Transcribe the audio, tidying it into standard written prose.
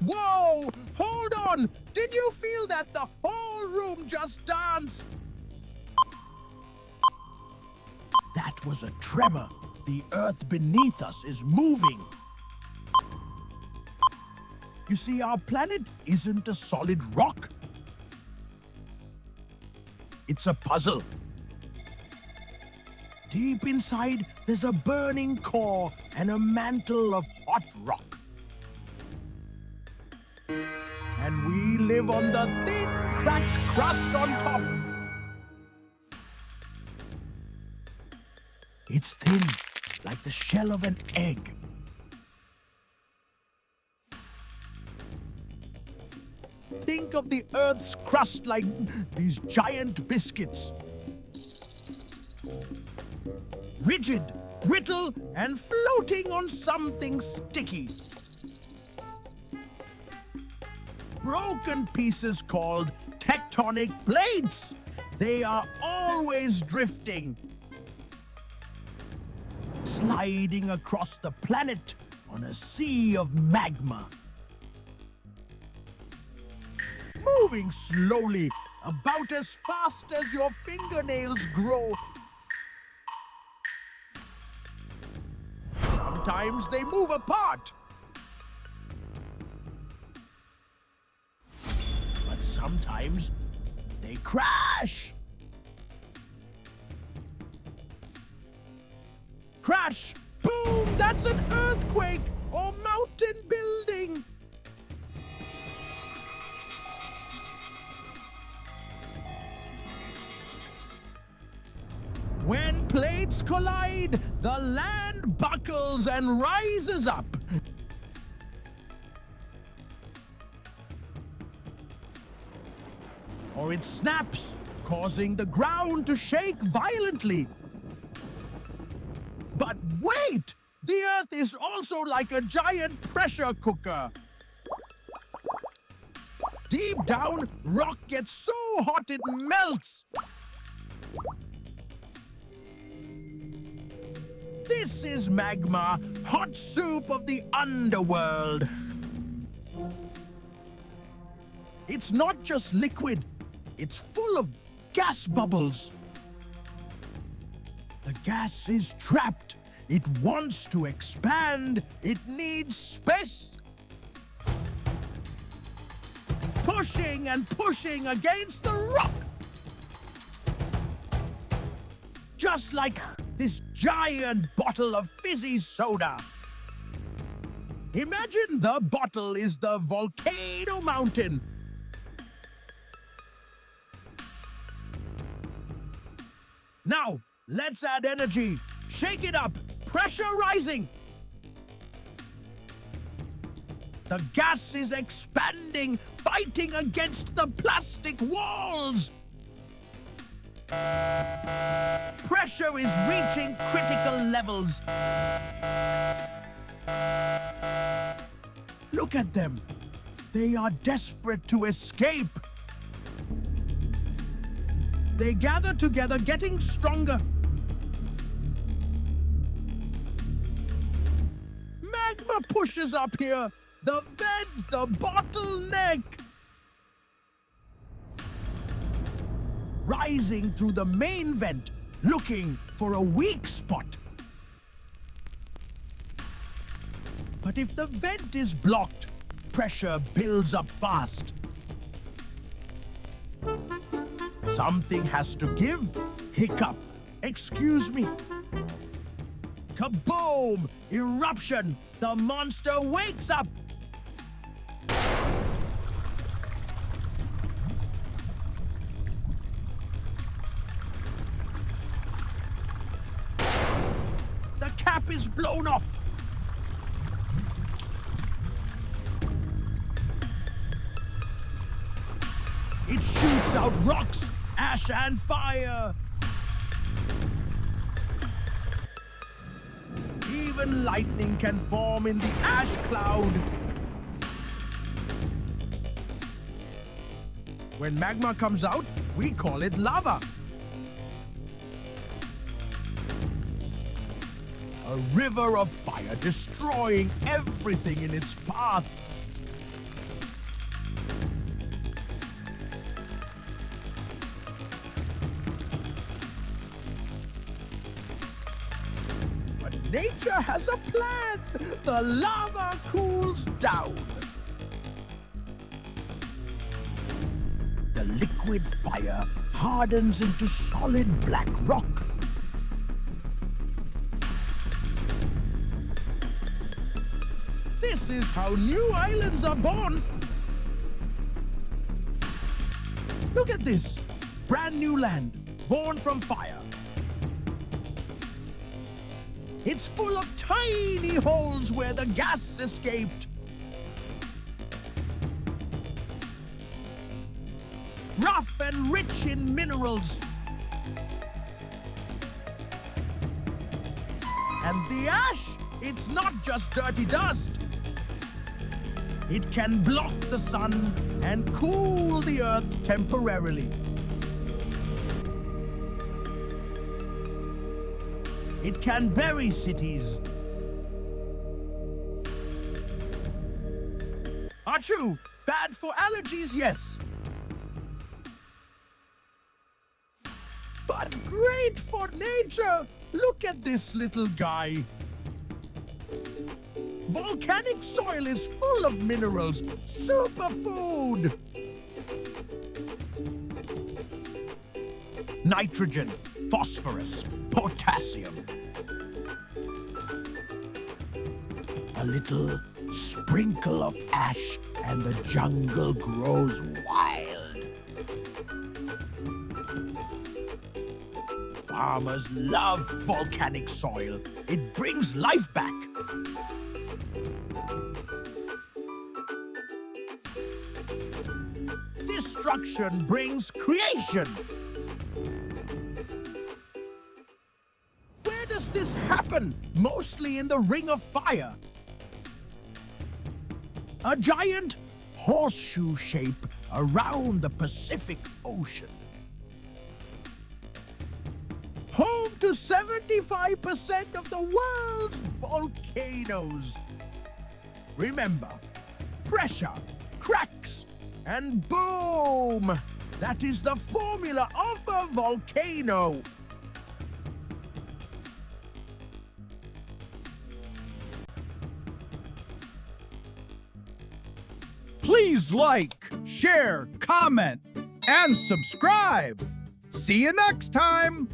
Whoa! Hold on! Did you feel that the whole room just danced? That was a tremor. The earth beneath us is moving. You see, our planet isn't a solid rock. It's a puzzle. Deep inside, there's a burning core and a mantle of hot rock. And we live on the thin, cracked crust on top. It's thin, like the shell of an egg. Think of the Earth's crust like these giant biscuits. Rigid, brittle, and floating on something sticky. Broken pieces called tectonic plates. They are always drifting, sliding across the planet on a sea of magma. Moving slowly, about as fast as your fingernails grow. Sometimes they move apart. But sometimes they crash. Crash! Boom! That's an earthquake or mountain building. When plates collide, the land buckles and rises up. Or it snaps, causing the ground to shake violently. But wait! The Earth is also like a giant pressure cooker. Deep down, rock gets so hot it melts. This is magma, hot soup of the underworld. It's not just liquid, it's full of gas bubbles. The gas is trapped. It wants to expand. It needs space. Pushing and pushing against the rock. Just like this giant bottle of fizzy soda. Imagine the bottle is the volcano mountain. Now, let's add energy. Shake it up. Pressure rising. The gas is expanding, fighting against the plastic walls. Pressure is reaching critical levels. Look at them. They are desperate to escape. They gather together, getting stronger. Magma pushes up here. The vent, the bottleneck. Rising through the main vent, looking for a weak spot. But if the vent is blocked, pressure builds up fast. Something has to give. Hiccup. Excuse me. Kaboom! Eruption! The monster wakes up! The cap is blown off! It shoots out rocks, ash and fire! Even lightning can form in the ash cloud. When magma comes out, we call it lava. A river of fire destroying everything in its path. Nature has a plan. The lava cools down. The liquid fire hardens into solid black rock. This is how new islands are born. Look at this. Brand new land, born from fire. It's full of tiny holes where the gas escaped. Rough and rich in minerals. And the ash, it's not just dirty dust. It can block the sun and cool the earth temporarily. It can bury cities. Achoo! Bad for allergies, yes. But great for nature! Look at this little guy. Volcanic soil is full of minerals. Superfood! Nitrogen, phosphorus, potassium. A little sprinkle of ash and the jungle grows wild. Farmers love volcanic soil. It brings life back. Destruction brings creation. Where does this happen? Mostly in the Ring of Fire. A giant horseshoe shape around the Pacific Ocean. Home to 75% of the world's volcanoes. Remember, pressure, cracks, and boom! That is the formula of a volcano. Please like, share, comment, and subscribe. See you next time!